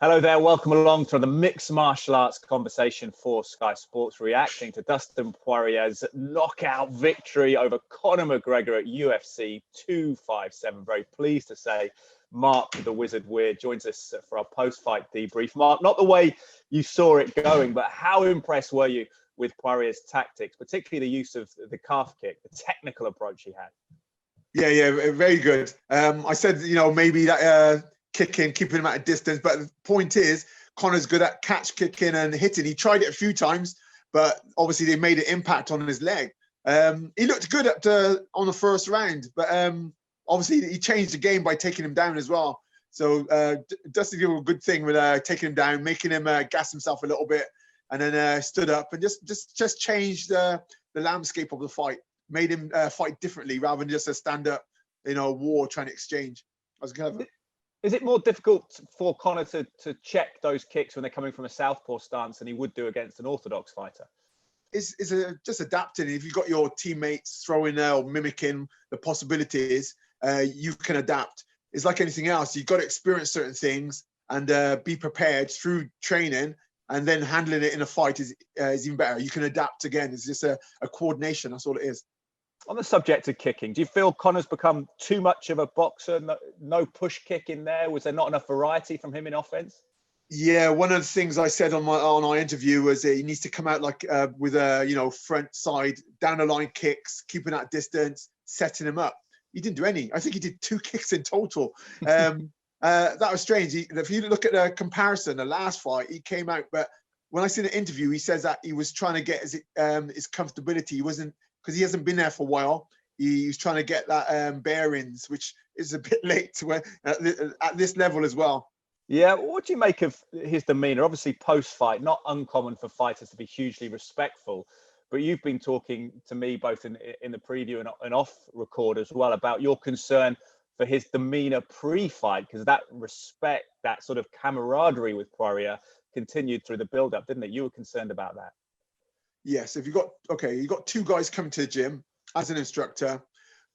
Hello there, welcome along to the mixed martial arts conversation for Sky Sports, reacting to Dustin Poirier's knockout victory over Conor McGregor at UFC 257. Very pleased to say Mark the Wizard Weir joins us for our post-fight debrief. Mark, not the way you saw it going, but how impressed were you with Poirier's tactics, particularly the use of the calf kick, the technical approach he had? Yeah, very good. I said, maybe that kicking, keeping him at a distance. But the point is, Conor's good at catch kicking and hitting. He tried it a few times, but obviously they made an impact on his leg. He looked good on the first round, but obviously he changed the game by taking him down as well. So Dustin did a good thing with taking him down, making him gas himself a little bit, and then stood up and just changed the landscape of the fight. Made him fight differently rather than just a stand-up, war trying to exchange. I was clever. Is it more difficult for Conor to check those kicks when they're coming from a southpaw stance than he would do against an orthodox fighter? It's just adapting. If you've got your teammates throwing or mimicking the possibilities, you can adapt. It's like anything else. You've got to experience certain things and be prepared through training, and then handling it in a fight is even better. You can adapt again. It's just a coordination. That's all it is. On the subject of kicking, do you feel Conor's become too much of a boxer? No push kick in there? Was there not enough variety from him in offense? Yeah, one of the things I said on our interview was he needs to come out with a front side down the line kicks, keeping that distance, setting him up. He didn't do any. I think he did 2 kicks in total. That was strange. If you look at the comparison, the last fight, he came out, but when I see the interview, he says that he was trying to get his comfortability. He wasn't, because he hasn't been there for a while. He's trying to get that bearings, which is a bit late to at this level as well. Yeah, what do you make of his demeanour? Obviously, post-fight, not uncommon for fighters to be hugely respectful, but you've been talking to me both in the preview and off record as well about your concern for his demeanour pre-fight, because that respect, that sort of camaraderie with Poirier continued through the build-up, didn't it? You were concerned about that. Yes, if you got 2 guys coming to the gym as an instructor,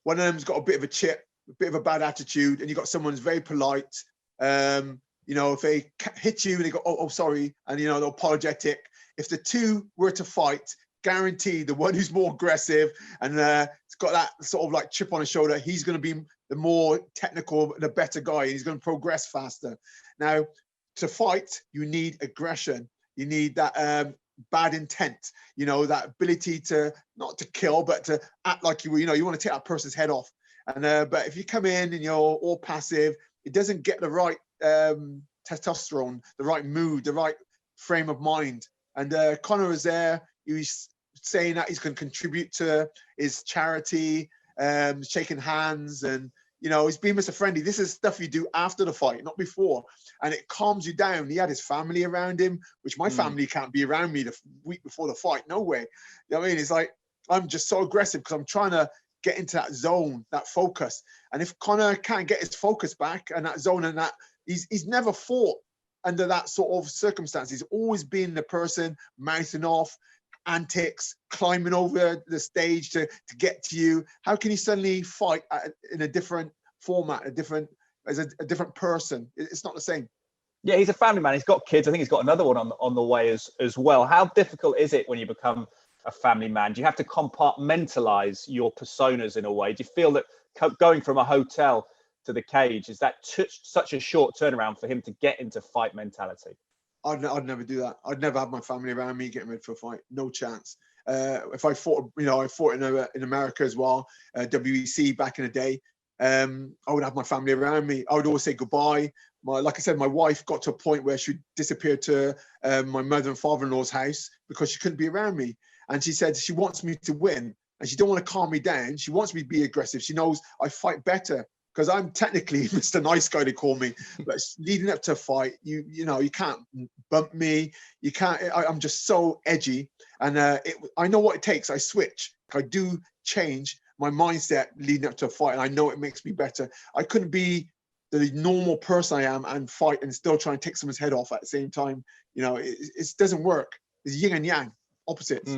one of them's got a bit of a chip, a bit of a bad attitude, and you got someone who's very polite. If they hit you and they go, oh, sorry, and they're apologetic. If the 2 were to fight, guaranteed the one who's more aggressive and it's got that sort of like chip on his shoulder, he's going to be the more technical, the better guy. He's going to progress faster. Now, to fight, you need aggression. You need that bad intent, that ability to not to kill, but to act like you want to take that person's head off. And but if you come in and you're all passive, it doesn't get the right testosterone, the right mood, the right frame of mind. And Conor is there. He's saying that he's going to contribute to his charity, shaking hands, and he's being Mr. Friendly. This is stuff you do after the fight, not before. And it calms you down. He had his family around him, which my family can't be around me the week before the fight. No way. You know what I mean? It's like, I'm just so aggressive because I'm trying to get into that zone, that focus. And if Conor can't get his focus back and that zone and that, he's never fought under that sort of circumstance. He's always been the person mouthing off, antics, climbing over the stage to get to you. How can he suddenly fight in a different format, a different person? It's not the same. Yeah, he's a family man. He's got kids. I think he's got another one on the way as well. How difficult is it when you become a family man? Do you have to compartmentalize your personas in a way? Do you feel that going from a hotel to the cage, is that such a short turnaround for him to get into fight mentality? I'd never do that. I'd never have my family around me getting ready for a fight. No chance. If I fought, I fought in America as well, WEC back in the day. I would have my family around me. I would always say goodbye. Like I said, my wife got to a point where she disappeared to my mother and father-in-law's house because she couldn't be around me. And she said she wants me to win, and she don't want to calm me down. She wants me to be aggressive. She knows I fight better because I'm technically Mr. Nice Guy, they call me. But leading up to a fight, you can't bump me. You can't. I'm just so edgy, and I know what it takes. I switch. I do change my mindset leading up to a fight, and I know it makes me better. I couldn't be the normal person I am and fight and still try and take someone's head off at the same time. It doesn't work. It's yin and yang, opposites.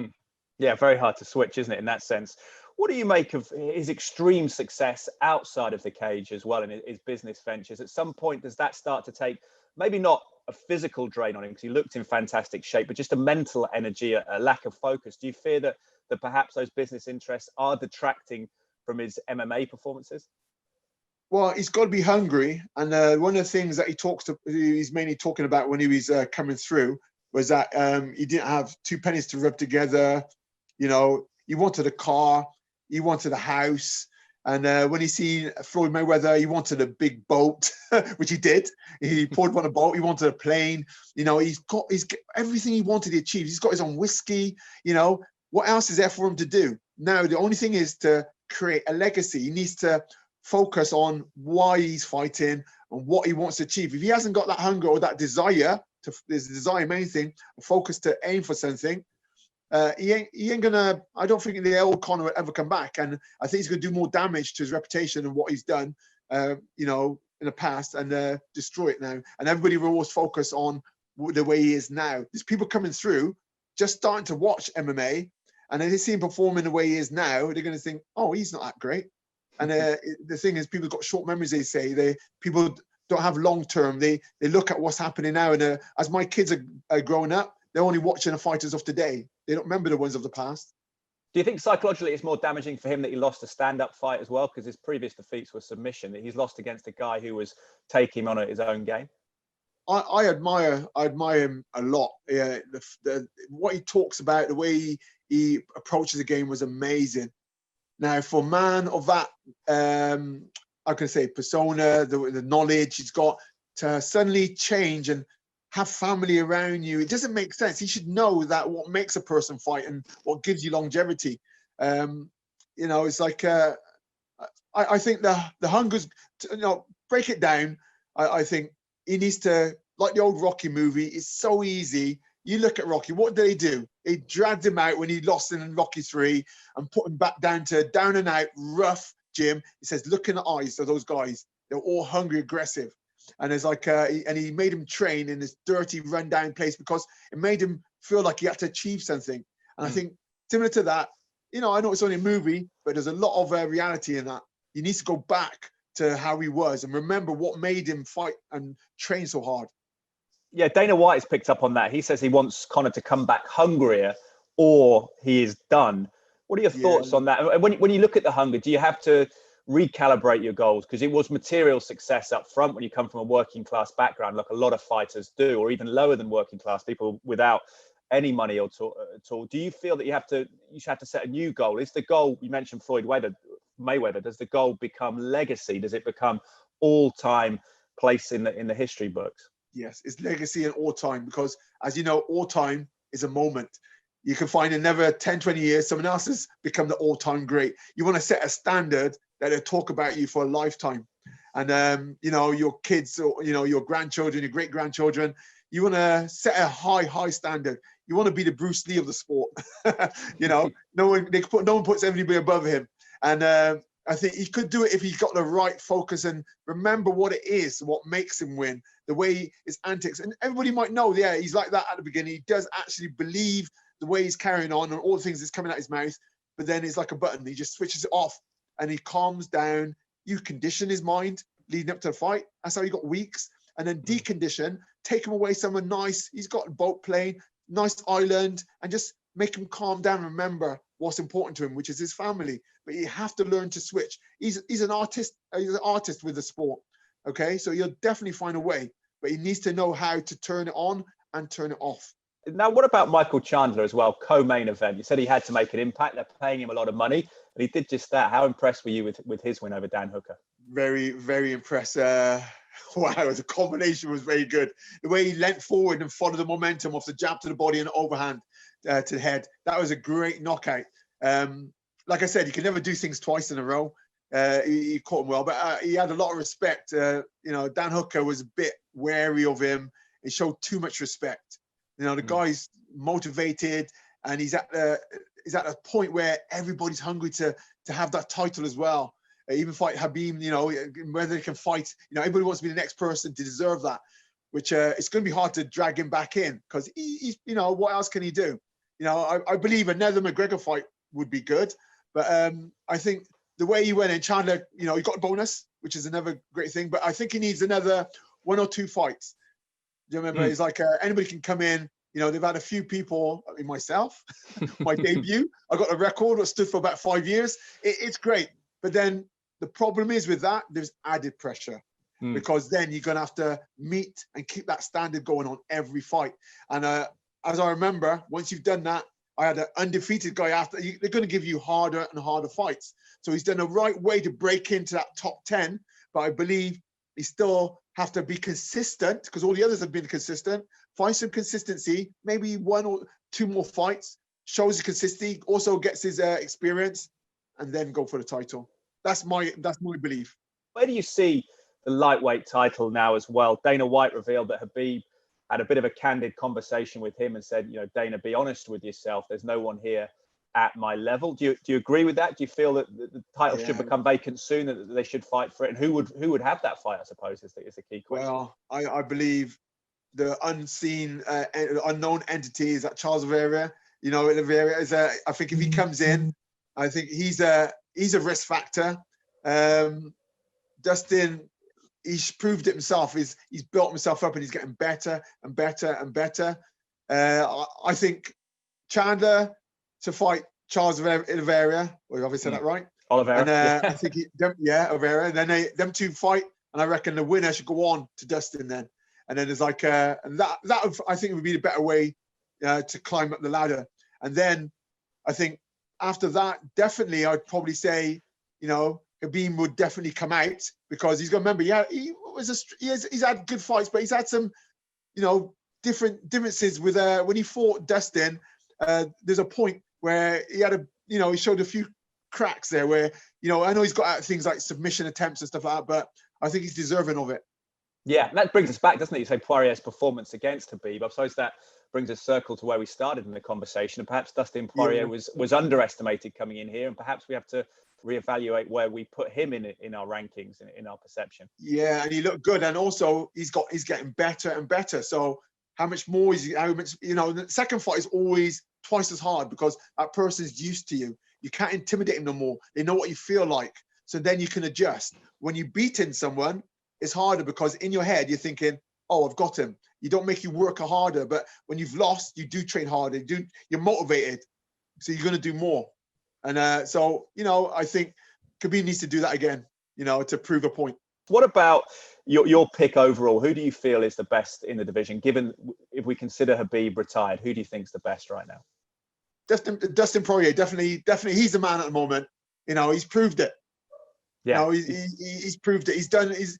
Yeah, very hard to switch, isn't it, in that sense? What do you make of his extreme success outside of the cage as well in his business ventures? At some point, does that start to take maybe not a physical drain on him because he looked in fantastic shape, but just a mental energy, a lack of focus. Do you fear that perhaps those business interests are detracting from his MMA performances? Well, he's got to be hungry. And one of the things that he's mainly talking about when he was coming through was that he didn't have two pennies to rub together. You know, he wanted a car, he wanted a house. And when he seen Floyd Mayweather, he wanted a big boat, which he did. He poured on a boat. He wanted a plane. You know, he's got everything he wanted to achieve. He's got his own whiskey. You know, what else is there for him to do? Now, the only thing is to create a legacy. He needs to focus on why he's fighting and what he wants to achieve. If he hasn't got that hunger or that desire, there's a desire, main thing, a focus to aim for something, he ain't gonna. I don't think the old Conor will ever come back, and I think he's gonna do more damage to his reputation and what he's done, you know, in the past, and destroy it now. And everybody will always focus on the way he is now. There's people coming through, just starting to watch MMA, and if they see him performing the way he is now, they're gonna think, oh, he's not that great. And the thing is, people have got short memories. They say people don't have long term. They look at what's happening now, and as my kids are growing up, they're only watching the fighters of today. They don't remember the ones of the past. Do you think psychologically it's more damaging for him that he lost a stand-up fight as well, because his previous defeats were submission? That he's lost against a guy who was taking him on at his own game. I admire him a lot. Yeah, what he talks about, the way he approaches the game was amazing. Now, for a man of that, I can say persona, the knowledge he's got, to suddenly change and have family around you, it doesn't make sense. He should know that what makes a person fight and what gives you longevity. You know, it's like I think the hunger's, you know, break it down. I think he needs to, like the old Rocky movie. It's so easy. You look at Rocky, what did he do? He dragged him out when he lost in Rocky 3 and put him back down to down and out, rough gym. He says, look in the eyes of those guys. They're all hungry, aggressive. And it's like, and he made him train in this dirty, rundown place because it made him feel like he had to achieve something. And I think similar to that, you know, I know it's only a movie, but there's a lot of reality in that. He needs to go back to how he was and remember what made him fight and train so hard. Yeah, Dana White has picked up on that. He says he wants Conor to come back hungrier or he is done. What are your thoughts on that? And when you look at the hunger, do you have to recalibrate your goals? Because it was material success up front when you come from a working class background, like a lot of fighters do, or even lower than working class people without any money at all. Do you feel that you should have to set a new goal? Is the goal, you mentioned Floyd Mayweather, does the goal become legacy? Does it become all-time place in the history books? Yes, it's legacy and all time, because as you know, all time is a moment. You can find in another 10, 20 years, someone else has become the all-time great. You want to set a standard that they'll talk about you for a lifetime. And, you know, your kids, or, you know, your grandchildren, your great-grandchildren, you want to set a high standard. You want to be the Bruce Lee of the sport. You know, no one puts everybody above him. And I think he could do it if he got the right focus and remember what it is, what makes him win, the way his antics. And everybody might know, yeah, he's like that at the beginning. He does actually believe the way he's carrying on and all the things that's coming out his mouth. But then it's like a button. He just switches it off and he calms down. You condition his mind leading up to the fight. That's how he got weeks. And then decondition, take him away somewhere nice. He's got a boat plane, nice island, and just make him calm down and remember what's important to him, which is his family. But you have to learn to switch. He's an artist. He's an artist with the sport. Okay, so you'll definitely find a way, but he needs to know how to turn it on and turn it off. Now, what about Michael Chandler as well? Co-main event. You said he had to make an impact. They're paying him a lot of money, and he did just that. How impressed were you with his win over Dan Hooker? Very, very impressed. Wow, the combination was very good. The way he leant forward and followed the momentum off the jab to the body and overhand to the head. That was a great knockout. Like I said, you can never do things twice in a row. He caught him well, but he had a lot of respect. You know, Dan Hooker was a bit wary of him. He showed too much respect. You know, the guy's motivated, and he's at a point where everybody's hungry to have that title as well. Even fight Khabib, you know, whether they can fight. You know, everybody wants to be the next person to deserve that. Which it's going to be hard to drag him back in because he's, you know, what else can he do? You know, I believe another McGregor fight would be good, but I think the way he went in, Chandler, you know, he got a bonus, which is another great thing. But I think he needs another 1 or 2 fights. Do you remember? It's like anybody can come in. You know, they've had a few people, I mean, myself, my debut. I got a record that stood for about 5 years. It's great. But then the problem is with that, there's added pressure because then you're going to have to meet and keep that standard going on every fight. And as I remember, once you've done that, I had an undefeated guy after. They're going to give you harder and harder fights. So he's done the right way to break into that top 10. But I believe he still have to be consistent because all the others have been consistent. Find some consistency, maybe 1 or 2 more fights, shows his consistency, also gets his experience, and then go for the title. That's my belief. Where do you see the lightweight title now as well? Dana White revealed that Khabib had a bit of a candid conversation with him and said, you know, Dana, be honest with yourself. There's no one here at my level. Do you agree with that? Do you feel that the title should become vacant soon, that they should fight for it? And who would have that fight, I suppose, is the key question. Well, I believe the unseen, unknown entity is that Charles Oliveira. You know, Oliveira is I think if he comes in, I think he's a risk factor. Dustin, he's proved it himself. He's built himself up and he's getting better and better and better. I think Chandler to fight Charles Oliveira. Well, obviously said that right. Oliveira. And I think Oliveira. And then them two fight, and I reckon the winner should go on to Dustin then. And then there's like and that I think would be the better way to climb up the ladder. And then I think after that, definitely I'd probably say, you know, Khabib would definitely come out because he's got to remember, he's had good fights, but he's had some, you know, differences with when he fought Dustin. There's a point where he had he showed a few cracks there where, you know, I know he's got things like submission attempts and stuff like that, but I think he's deserving of it. Yeah, and that brings us back, doesn't it? You say Poirier's performance against Khabib. I suppose that brings us circle to where we started in the conversation. And perhaps Dustin Poirier was underestimated coming in here, and perhaps we have to reevaluate where we put him in our rankings, in our perception. Yeah, and he looked good, and also he's getting better and better. So how much more is he? How much, you know? The second fight is always twice as hard because that person's used to you. You can't intimidate him no more. They know what you feel like, so then you can adjust. When you're beating someone, it's harder because in your head you're thinking, "Oh, I've got him." You don't make you work harder, but when you've lost, you do train harder. You're motivated, so you're going to do more. And so, you know, I think Khabib needs to do that again, you know, to prove a point. What about your pick overall? Who do you feel is the best in the division? Given if we consider Khabib retired, who do you think is the best right now? Dustin Poirier, definitely. He's the man at the moment. You know, he's proved it. Yeah, you know, he's proved it. He's done his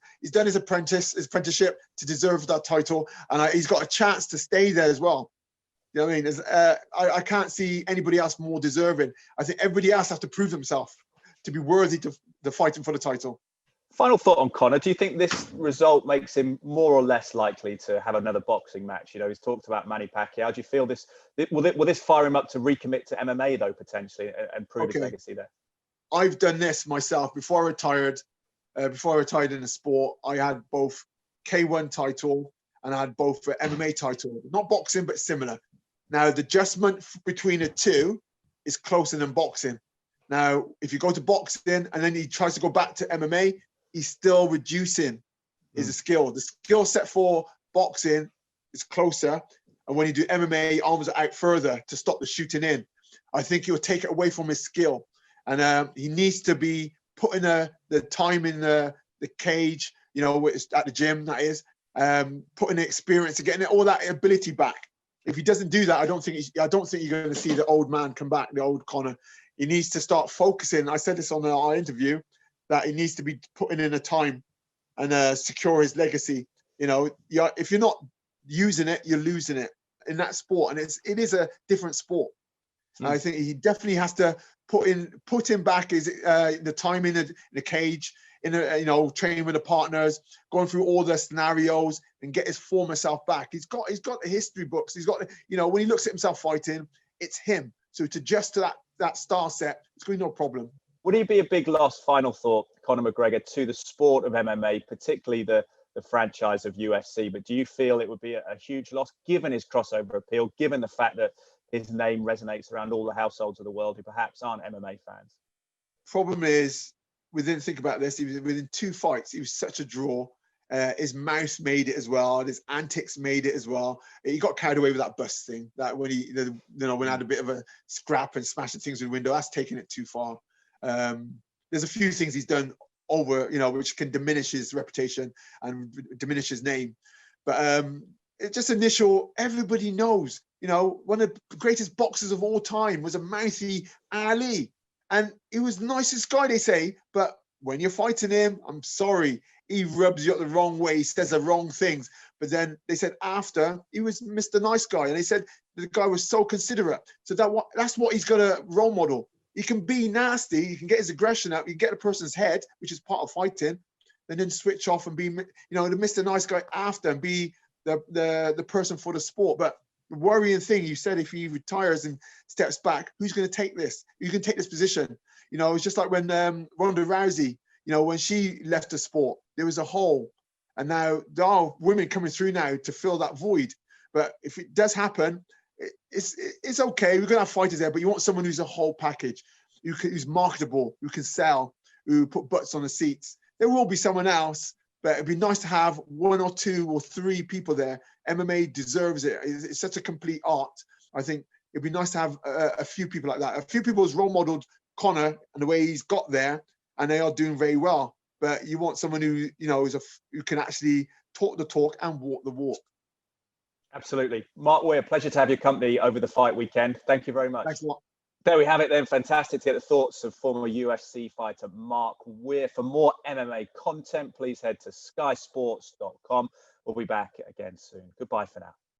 apprenticeship to deserve that title, and he's got a chance to stay there as well. You know what I mean? I can't see anybody else more deserving. I think everybody else has to prove themselves to be worthy to fighting for the title. Final thought on Conor. Do you think this result makes him more or less likely to have another boxing match? You know, he's talked about Manny Pacquiao. Do you feel will this fire him up to recommit to MMA though, potentially, and prove his legacy there? I've done this myself before I retired. Before I retired in the sport, I had both K1 title and I had both MMA title. Not boxing, but similar. Now, the adjustment between the two is closer than boxing. Now, if you go to boxing and then he tries to go back to MMA, he's still reducing his skill. The skill set for boxing is closer. And when you do MMA, arms are out further to stop the shooting in. I think he'll take it away from his skill. And he needs to be putting the time in the cage, you know, at the gym, that is, putting the experience and getting all that ability back. If he doesn't do that, I don't think you're going to see the old man come back, the old Conor. He needs to start focusing. I said this on our interview, that he needs to be putting in the time and secure his legacy. You know, if you're not using it, you're losing it in that sport, and it is a different sport. I think he definitely has to put him back the time in the cage, training with the partners, going through all the scenarios and get his former self back. He's got the history books. He's got, when he looks at himself fighting, it's him. So to adjust to that star set, it's going to be no problem. Would it be a big loss, final thought, Conor McGregor, to the sport of MMA, particularly the franchise of UFC? But do you feel it would be a huge loss given his crossover appeal, given the fact that his name resonates around all the households of the world who perhaps aren't MMA fans? Problem is, we didn't think about this. He was within 2 fights. He was such a draw. His mouth made it as well. And his antics made it as well. He got carried away with that bus thing. That when when I had a bit of a scrap and smashing things in the window, that's taking it too far. There's a few things he's done over, which can diminish his reputation and diminish his name. But it's just initial. Everybody knows. One of the greatest boxers of all time was a mouthy Ali, and he was the nicest guy, they say. But when you're fighting him, I'm sorry, he rubs you up the wrong way. He says the wrong things. But then they said after, he was Mr. Nice Guy. And they said the guy was so considerate. So that's what he's got a role model. He can be nasty. He can get his aggression out. He can get a person's head, which is part of fighting, and then switch off and be, the Mr. Nice Guy after and be the person for the sport. But the worrying thing, you said, if he retires and steps back, who's going to take this? Who can take this position? It's just like when Ronda Rousey, when she left the sport, there was a hole. And now there are women coming through now to fill that void. But if it does happen, it's okay. We're going to have fighters there, but you want someone who's a whole package, who's marketable, who can sell, who put butts on the seats. There will be someone else, but it'd be nice to have 1 or 2 or 3 people there. MMA deserves it. It's such a complete art. I think it'd be nice to have a few people like that. A few people has role modeled Conor and the way he's got there, and they are doing very well. But you want someone who, who can actually talk the talk and walk the walk. Absolutely. Mark Weir, pleasure to have your company over the fight weekend. Thank you very much. Thanks a lot. There we have it then. Fantastic to get the thoughts of former UFC fighter Mark Weir. For more MMA content, please head to skysports.com. We'll be back again soon. Goodbye for now.